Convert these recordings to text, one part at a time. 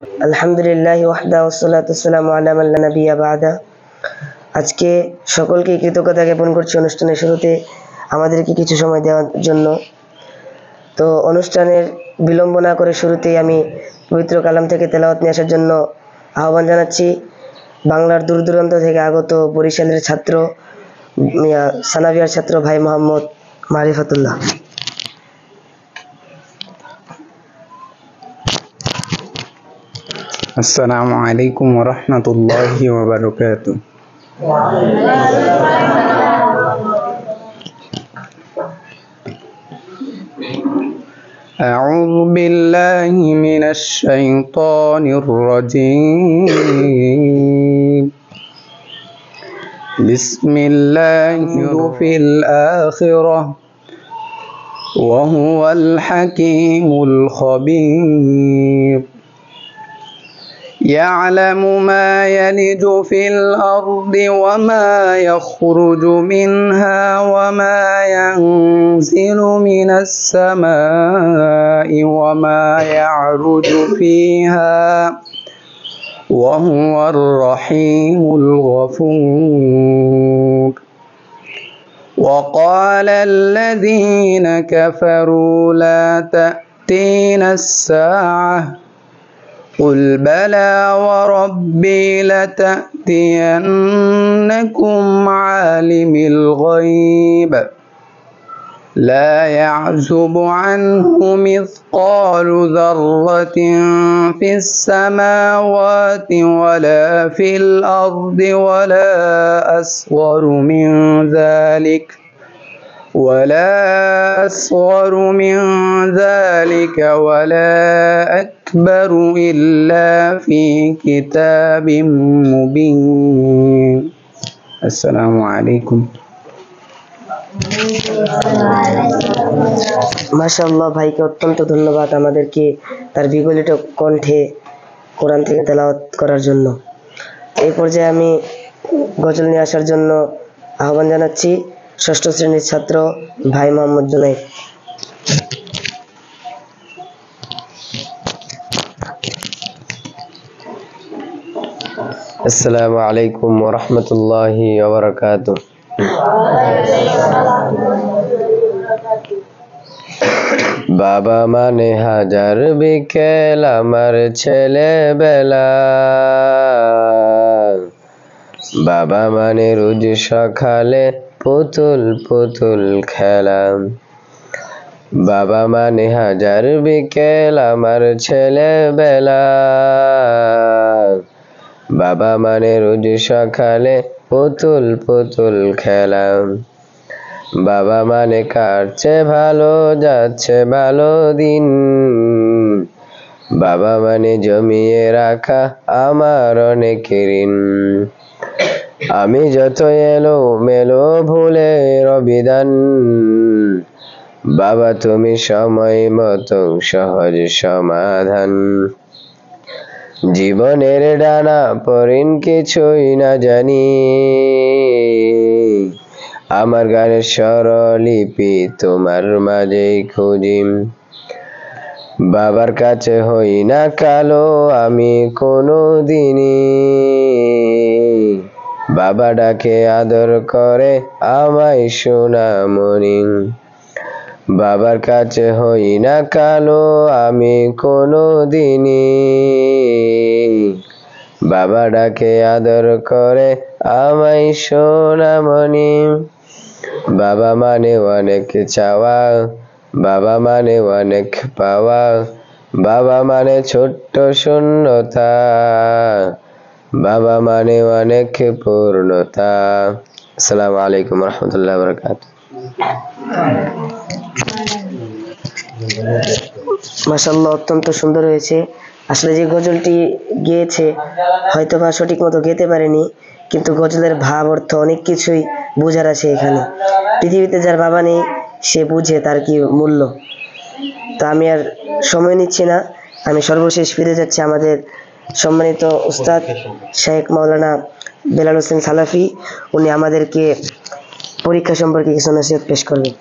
আলহামদুলিল্লাহ ওয়াহদা ওয়াসসালাতু ওয়াসসালামু আলা মান লা নাবিয়্যা বা'দা। আজকে সকলকে কৃতজ্ঞতা জ্ঞাপন করছি অনুষ্ঠানের শুরুতে আমাদেরকে কিছু সময় দেওয়ার জন্য। তো অনুষ্ঠানের বিলম্ব না করে শুরুতেই আমি পবিত্র কালাম থেকে তেলাওয়াত নিয়ে আসার জন্য আহ্বান জানাচ্ছি বাংলার দূর দূরান্ত থেকে আগত বরিশালের ছাত্র সানাভিয়ার ছাত্র ভাই মোহাম্মদ মারিফাতুল্লাহ। আসসালামু আলাইকুম ওয়া রাহমাতুল্লাহি ওয়া বারাকাতুহু। আউযু বিল্লাহি মিনাশ শাইতানির রাজীম। বিসমিল্লাহির ফিল আখিরাহ ওয়া হুয়াল হাকীমুল খাবীর। يعلم ما يلج في الأرض وما يخرج منها وما ينزل من السماء وما يعرج فيها وهو الرحيم الغفور. وقال الذين كفروا لا تأتينا الساعة قل بلى وربي لتأتينكم عالم الغيب لا يعزب عنه مثقال ذرة في السماوات ولا في الأرض ولا أصغر من ذلك ولا أكبر إلا في كتاب مبين. السلام عليكم. মাশাআল্লাহ, ভাইকে অত্যন্ত ধন্যবাদ আমাদেরকে তার বিগলিত কণ্ঠে কোরআন থেকে তেলাওয়াত করার জন্য। এই পর্যায়ে আমি গজল নিয়ে আসার জন্য আহ্বান জানাচ্ছি ষষ্ঠ শ্রেণীর ছাত্র ভাই মোহাম্মদ জুনাইদ। আসসালামু আলাইকুম ওয়া রাহমাতুল্লাহি ওয়া বারাকাতুহু। বাবা মানে হাজার বিকেল আমার ছেলেবেলা, বাবা মানে রোজ সকালে পুতুল পুতুল খেলা, বাবা মানে হাজার বিকেল আমার ছেলেবেলা, বাবা মানে রোজ সকালে পুতুল পুতুল খেলা, বাবা মানে কাটছে ভালো যাচ্ছে ভালো দিন, বাবা মানে জমিয়ে রাখা আমার অনেক ঋণ, আমি যত এলো মেলো ভুলের অভিধান, বাবা তুমি সময় মতো সহজ সমাধান, জীবনের ডানা পরিণ কিছুই না জানি, আমার গানের স্বরলিপি তোমার মাঝেই খুঁজি, বাবার কাছে হই না কালো আমি কোনো দিনই, বাবা ডাকে আদর করে আমায় সোনামণি, বাবার কাছে হই না কালো আমি কোনো দিনই, বাবা ডাকে আদর করে আমায় সোনামণি, বাবা মানে অনেক চাওয়া, বাবা মানে অনেক পাওয়া, বাবা মানে ছোট্ট শূন্যতা, বাবা মানে অনেক পূর্ণতা। আসসালামু আলাইকুম ওয়া রাহমাতুল্লাহি ওয়া বারাকাতুহু। মাশাআল্লাহ, অত্যন্ত সুন্দর হয়েছে। আসলে যে গজলটি গেয়েছে হয়তোবা সঠিক মতো গেতে পারেনি, কিন্তু গজলের ভাব অর্থ অনেক কিছুই বোঝার আছে এখানে। পৃথিবীতে যার বাবা নেই সে বুঝে তার কি মূল্য। তো আমি আর সময় নিচ্ছি না, আমি সর্বশেষ ফিরে যাচ্ছি আমাদের সম্মানিত উস্তাদ শেখ মাওলানা বেলাল হোসেন সালাফি। উনি আমাদেরকে পরীক্ষা সম্পর্কে কিছু নসিহত পেশ করবেন।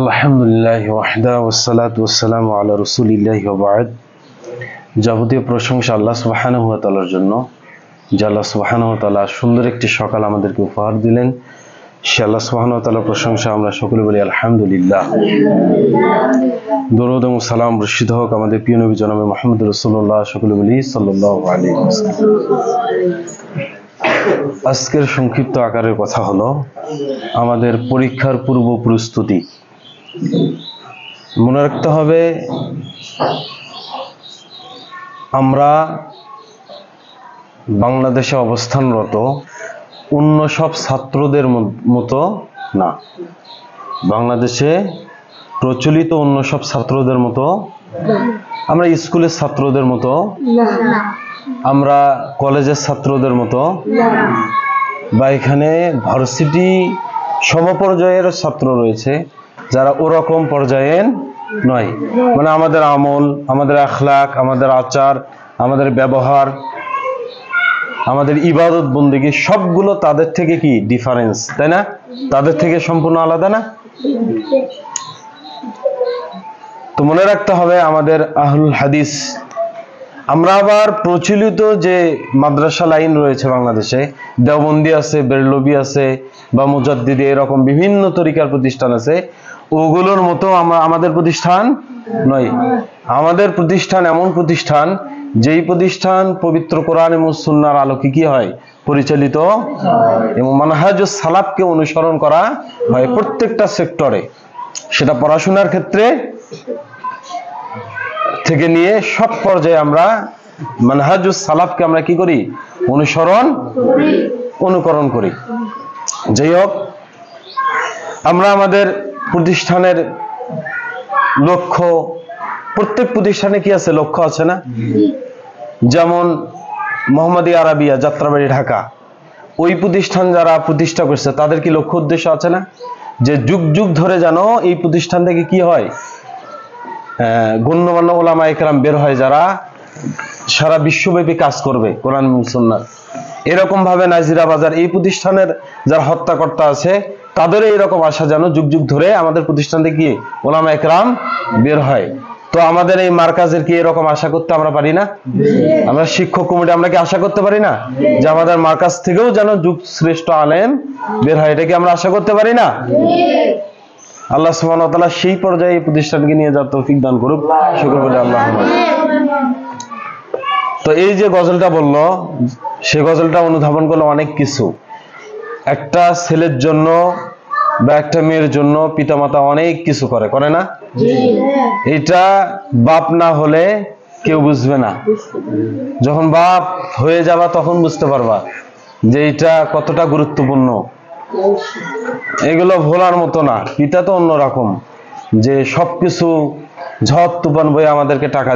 আলহামদুলিল্লাহ ওয়াহদা ওয়াসসালাতু ওয়াসসালামু আলা রাসূলিল্লাহি ওয়া বা'দ। যাবতীয় প্রশংসা আল্লাহ সুবহানাহু ওয়া তাআলার জন্য, যে আল্লাহ সুবহানাহু ওয়া তাআলা সুন্দর একটি সকাল আমাদেরকে উপহার দিলেন। সে আল্লাহ সুবহানাহু ওয়া তাআলার প্রশংসা আমরা সকলে বলি আলহামদুলিল্লাহ। দরুদ ও সালাম বর্ষিত হোক আমাদের প্রিয় নবী জনাবে মুহাম্মদ রাসূলুল্লাহ, সকলে বলি সাল্লাল্লাহু আলাইহি ওয়াসাল্লাম। আজকের সংক্ষিপ্ত আকারের কথা হলো আমাদের পরীক্ষার পূর্ব প্রস্তুতি। মনে রাখতে হবে, আমরা বাংলাদেশে অবস্থানরত অন্য সব ছাত্রদের মতো না, বাংলাদেশে প্রচলিত অন্য সব ছাত্রদের মতো, আমরা স্কুলের ছাত্রদের মতো, আমরা কলেজের ছাত্রদের মতো, বা এখানে ভার্সিটি সমপর্যায়ের ছাত্র রয়েছে যারা ওরকম পর্যায়ের নয়। মানে আমাদের আমল, আমাদের আখলাক, আমাদের আচার, আমাদের ব্যবহার, আমাদের ইবাদত বন্দেগী সবগুলো তাদের থেকে কি ডিফারেন্স, তাই না? তাদের থেকে সম্পূর্ণ আলাদা না? তো মনে রাখতে হবে আমাদের আহলুল হাদিস। আমরা আবার প্রচলিত যে মাদ্রাসা লাইন রয়েছে বাংলাদেশে, দেওবন্দি আছে, বেরলভী আছে, বা মুজাদ্দিদি, এরকম বিভিন্ন তরিকার প্রতিষ্ঠান আছে, ওগুলোর মতো আমাদের প্রতিষ্ঠান নয়। আমাদের প্রতিষ্ঠান এমন প্রতিষ্ঠান, যেই প্রতিষ্ঠান পবিত্র কোরআন এবং সুন্নাহর আলোকে কি হয় পরিচালিত, এবং মানহাজুস সালাফকে অনুসরণ করা হয় প্রত্যেকটা সেক্টরে। সেটা পড়াশোনার ক্ষেত্রে থেকে নিয়ে সব পর্যায়ে আমরা মানহাজুস সালাফকে আমরা কি করি? অনুকরণ করি। যাই হোক, আমরা আমাদের প্রতিষ্ঠানের লক্ষ্য, প্রত্যেক প্রতিষ্ঠানে কি আছে? লক্ষ্য আছে না? যেমন মোহাম্মদিয়া আরাবিয়া, যাত্রাবাড়ি, ঢাকা, ওই প্রতিষ্ঠান যারা প্রতিষ্ঠা করছে তাদের কি লক্ষ্য উদ্দেশ্য আছে না? যে যুগ যুগ ধরে যেন এই প্রতিষ্ঠান থেকে কি হয়, গণ্যমান্য ওলামায়ে কেরাম বের হয় যারা সারা বিশ্বব্যাপী কাজ করবে কোরআন এবং সুন্নাহ। এরকম ভাবে নাজিরা বাজার এই প্রতিষ্ঠানের যারা হত্যাকর্তা আছে তাদের এইরকম আশা যেন যুগ যুগ ধরে আমাদের প্রতিষ্ঠান থেকে কি ওলামায়ে কেরাম বের হয়। তো আমাদের এই মার্কাজের কি এরকম আশা করতে আমরা পারি না? আমরা শিক্ষক কমিটি আমরা কি আশা করতে পারি না যে আমাদের মার্কাজ থেকেও যেন যুগ শ্রেষ্ঠ আলেম বের হয়? এটা কি আমরা আশা করতে পারি না? আল্লাহ সুবহানাহু ওয়া তাআলা সেই পর্যায়ে এই প্রতিষ্ঠানকে নিয়ে যাওয়ার তৌফিক দান করুক, শুকর করে আল্লাহ। তো এই যে গজলটা বললো, সে গজলটা অনুধাবন করলো অনেক কিছু। একটা ছেলের জন্য বা একটা মেয়ের জন্য পিতামাতা অনেক কিছু করে না? এটা বাপ না হলে কেউ বুঝবে না। যখন বাপ হয়ে যাবা তখন বুঝতে পারবা যে এটা কতটা গুরুত্বপূর্ণ। এগুলো ভোলার মতো না। পিতা তো অন্যরকম, যে সবকিছু ঝড় তুফান বয়ে আমাদেরকে টাকা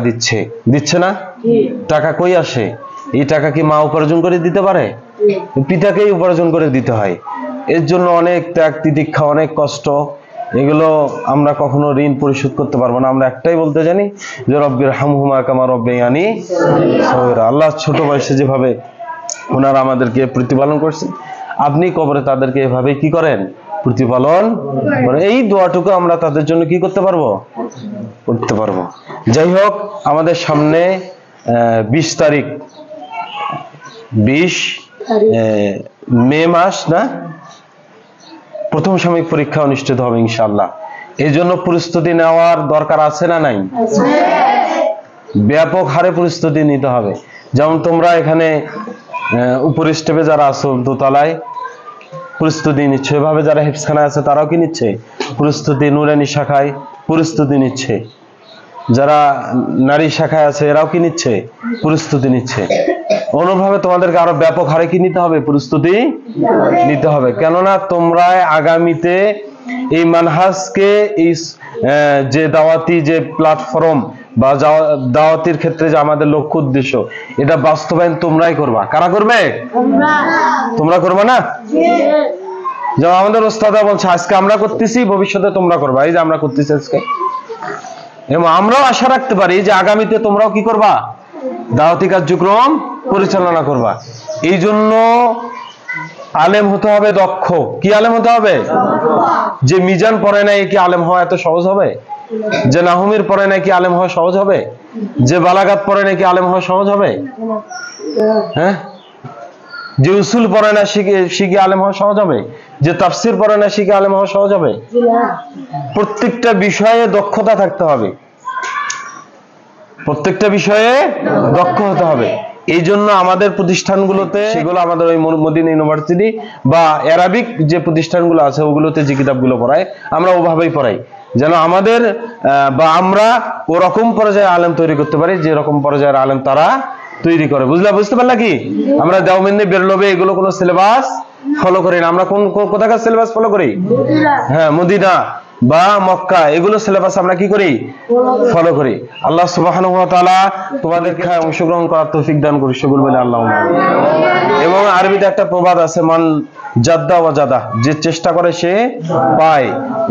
দিচ্ছে না? টাকা কই আসে? এই টাকা কি মা উপার্জন করে দিতে পারে? পিতাকেই উপার্জন করে দিতে হয়। এর জন্য অনেক ত্যাগ তিতিক্ষা, অনেক কষ্ট। এগুলো আমরা কখনো ঋণ পরিশোধ করতে পারবো না। আমরা একটাই বলতে জানি যে রব্বির হামহুমা কামা রব্বায়ানি সগীরা। আল্লাহ ছোট বয়সে যেভাবে ওনারা আমাদেরকে প্রতিপালন করছে, আপনি কবরে তাদেরকে এভাবে কি করেন? প্রতিপালন করেন। এই দোয়াটুকু আমরা তাদের জন্য কি করতে পারবো? করতে পারবো। যাই হোক, আমাদের সামনে 20 তারিখ, 20 মে মাস না, প্রথম সাময়িক পরীক্ষা অনুষ্ঠিত হবে ইনশাআল্লাহ। এই জন্য প্রস্তুতি নেওয়ার দরকার আছে না নাই? ব্যাপক হারে প্রস্তুতি নিতে হবে। যেমন তোমরা এখানে উপর স্টেপে যারা আছো, দোতলায় প্রস্তুতি নিচ্ছে, এভাবে যারা হিফজখানায় আছে তারাও কি নিচ্ছে প্রস্তুতি, নুরানি শাখায় প্রস্তুতি নিচ্ছে, যারা নারী শাখায় আছে এরাও কি নিচ্ছে প্রস্তুতি নিচ্ছে। অনুভাবে তোমাদেরকে আরো ব্যাপক হারে কি নিতে হবে? প্রস্তুতি নিতে হবে। কেননা তোমরা আগামীতে এই মানহাজকে, এই যে দাওয়াতি যে প্ল্যাটফর্ম বা দাওয়াতির ক্ষেত্রে যে আমাদের লক্ষ্য উদ্দেশ্য, এটা বাস্তবায়ন তোমরাই করবা। কারা করবে? তোমরা করবে না? যেমন আমাদের ওস্তাদরা বলছে আজকে আমরা করতেছি, ভবিষ্যতে তোমরা করবা। এই যে আমরা করতেছি আজকে, এবং আমরাও আশা রাখতে পারি যে আগামীতে তোমরাও কি করবা? দাওয়াতি কার্যক্রম পরিচালনা করবা। এই জন্য আলেম হতে হবে দক্ষ। কি আলেম হতে হবে? যে মিজান পড়ে নাই কি আলেম হওয়া এত সহজ হবে? যে নাহমির পড়ে নাই কি আলেম হওয়া সহজ হবে? যে বালাগাত পড়ে নাই কি আলেম হওয়া সহজ হবে? হ্যাঁ, যে উসুল পড়ে না শিখে আলেম হওয়া সহজ হবে? যে তাফসির পড়ে না শিখে আলেম হওয়া সহজ হবে? প্রত্যেকটা বিষয়ে দক্ষতা থাকতে হবে, প্রত্যেকটা বিষয়ে দক্ষ হতে হবে। এই জন্য আমাদের প্রতিষ্ঠানগুলোতে, সেগুলো আমাদের ওই মদিনা ইউনিভার্সিটি বা অ্যারাবিক যে প্রতিষ্ঠানগুলো আছে ওগুলোতে যে কিতাবগুলো পড়ায় আমরা ওভাবেই পড়াই, যেন আমাদের বা আমরা ওরকম পর্যায়ে আলেম তৈরি করতে পারি যে রকম পর্যায়ের আলেম তারা তৈরি করে। বুঝতে পারলা কি? আমরা দেওবন্দে বেরলবে এগুলো কোনো সিলেবাস ফলো করি না। আমরা কোথাকার সিলেবাস ফলো করি? হ্যাঁ, মদিনা বা মক্কা, এগুলো সিলেবাস আমরা কি করি? ফলো করি। আল্লাহ সুবহানাহু ওয়া তাআলা তোমাদেরকে অংশগ্রহণ করার তৌফিক দান করি, সকল বলে আল্লাহুম্মা আমিন। এবং আরবিতে একটা প্রবাদ আছে, মান জাদ্দা ওয়া জাদা, যে চেষ্টা করে সে পায়।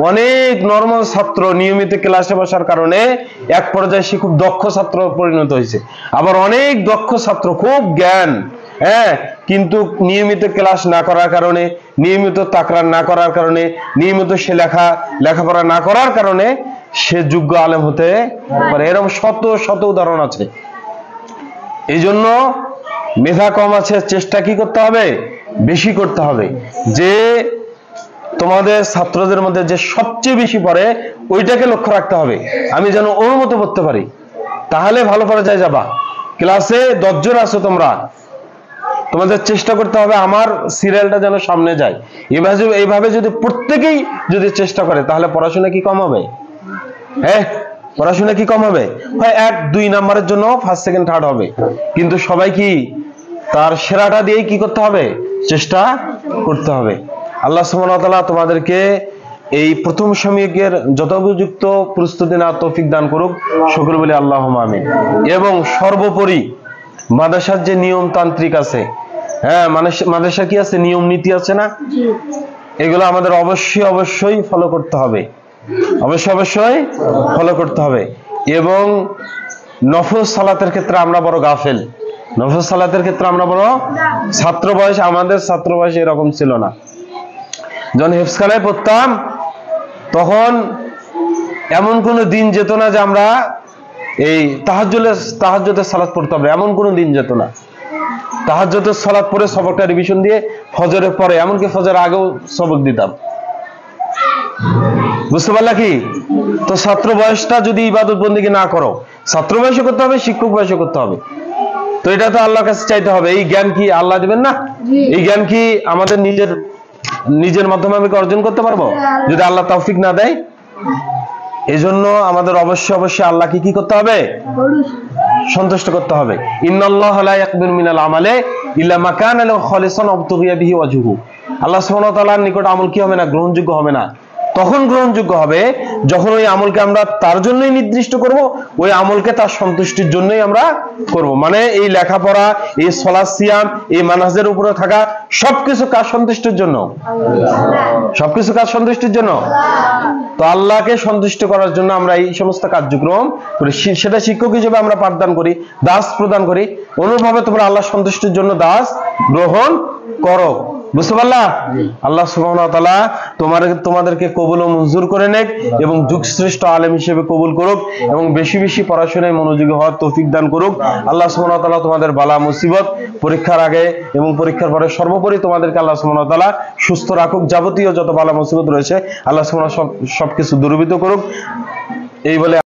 অনেক নরমাল ছাত্র নিয়মিত ক্লাসে বসার কারণে এক পর্যায়ে সে খুব দক্ষ ছাত্র পরিণত হয়েছে। আবার অনেক দক্ষ ছাত্র, খুব জ্ঞান, হ্যাঁ, কিন্তু নিয়মিত ক্লাস না করার কারণে, নিয়মিত তাকরার না করার কারণে, নিয়মিত সে লেখাপড়া না করার কারণে সে যোগ্য আলেম হতে পারে। এরকম শত শত উদাহরণ আছে। এই জন্য মেধা কম আছে, চেষ্টা কি করতে হবে? বেশি করতে হবে। যে তোমাদের ছাত্রদের মধ্যে যে সবচেয়ে বেশি পড়ে ওইটাকে লক্ষ্য রাখতে হবে, আমি যেন ওর মতো পড়তে পারি, তাহলে ভালো পর্যায়ে যাবা। ক্লাসে 10 জন আছো তোমরা, তোমাদের চেষ্টা করতে হবে আমার সিরিয়ালটা যেন সামনে যায়। এইভাবে যদি প্রত্যেকেই যদি চেষ্টা করে তাহলে পড়াশোনা কি কম হবে? হ্যাঁ, পড়াশোনা কি কম হবে? হয় 1-2 নাম্বারের জন্য ফার্স্ট সেকেন্ড থার্ড হবে, কিন্তু সবাই কি তার সেরাটা দিয়েই কি করতে হবে? চেষ্টা করতে হবে। আল্লাহ সুবহানাহু ওয়া তাআলা তোমাদেরকে এই প্রথম সাময়িকের যথোপযুক্ত প্রস্তুতি নেওয়ার তৌফিক দান করুক, সকলে বলে আল্লাহুম্মা আমিন। এবং সর্বোপরি মাদ্রাসার যে নিয়ম তান্ত্রিক আছে, হ্যাঁ, মাদ্রাসা কি আছে? নিয়ম নীতি আছে না? এগুলো আমাদের অবশ্যই ফলো করতে হবে, অবশ্যই ফলো করতে হবে। এবং নফল সালাতের ক্ষেত্রে আমরা বড় গাফেল, নফল সালাতের ক্ষেত্রে আমরা বড়, আমাদের ছাত্র বয়স এরকম ছিল না। যখন হেফজখানায় পড়তাম তখন এমন কোনো দিন যেত না যে আমরা এই তাহাজ্জুদের সালাত পড়তে হবে, এমন কোনো দিন যেত না। তাহাজ্জুদের সালাত পড়ে সবকটা রিভিশন দিয়ে ফজরের পরে, এমনকি ফজরের আগেও সবক দিতাম। বুঝতে পারলা কি? তো ছাত্র বয়সটা যদি ইবাদত বন্দেগী না করো, ছাত্র বয়সে করতে হবে, শিক্ষক বয়সে করতে হবে। তো এটা তো আল্লাহর কাছে চাইতে হবে। এই জ্ঞান কি আল্লাহ দিবেন না? এই জ্ঞান কি আমাদের নিজের মাধ্যমে আমি অর্জন করতে পারবো যদি আল্লাহ তৌফিক না দেয়? এই জন্য আমাদের অবশ্যই আল্লাহকে কি করতে হবে? সন্তুষ্ট করতে হবে। ইন্নাল্লাহা লা ইয়াকবিলু মিনাল আমালি ইল্লা মা কানা লাহু খালিসান আবতুগিয়া বিহি ওয়াজহু। আল্লাহ সুবহানাহু ওয়া তাআলার নিকট আমল কি হবে না? গ্রহণযোগ্য হবে না। তখন গ্রহণযোগ্য হবে যখন ওই আমলকে আমরা তার জন্যই নির্দিষ্ট করব, ওই আমলকে তার সন্তুষ্টির জন্যই আমরা করব। মানে এই লেখাপড়া, এই সালাত সিয়াম, এই মানহাজের উপরে থাকা সবকিছু কার সন্তুষ্টির জন্য? সবকিছু কার সন্তুষ্টির জন্য? তো আল্লাহকে সন্তুষ্ট করার জন্য আমরা এই সমস্ত কার্যক্রম করি। সেটা শিক্ষক হিসেবে আমরা পাঠদান করি, দাস প্রদান করি। অনুভাবে তোমরা আল্লাহ সন্তুষ্টির জন্য দাস গ্রহণ করো। বুঝতে পারলা? আল্লাহ সুবহানাহু ওয়া তাআলা তোমাদেরকে কবুল ও মঞ্জুর করে নেক এবং যুগশ্রেষ্ঠ আলেম হিসেবে কবুল করুক এবং বেশি বেশি পড়াশোনায় মনোযোগী হওয়ার তৌফিক দান করুক। আল্লাহ সুবহানাহু ওয়া তাআলা তোমাদের বালা মুসিবত, পরীক্ষার আগে এবং পরীক্ষার পরে সর্বোপরি তোমাদেরকে আল্লাহ সুবহানাহু ওয়া তাআলা সুস্থ রাখুক। যাবতীয় যত বালা মুসিবত রয়েছে আল্লাহ সুবহানাহু ওয়া তাআলা সবকিছু দূরীভূত করুক। এই বলে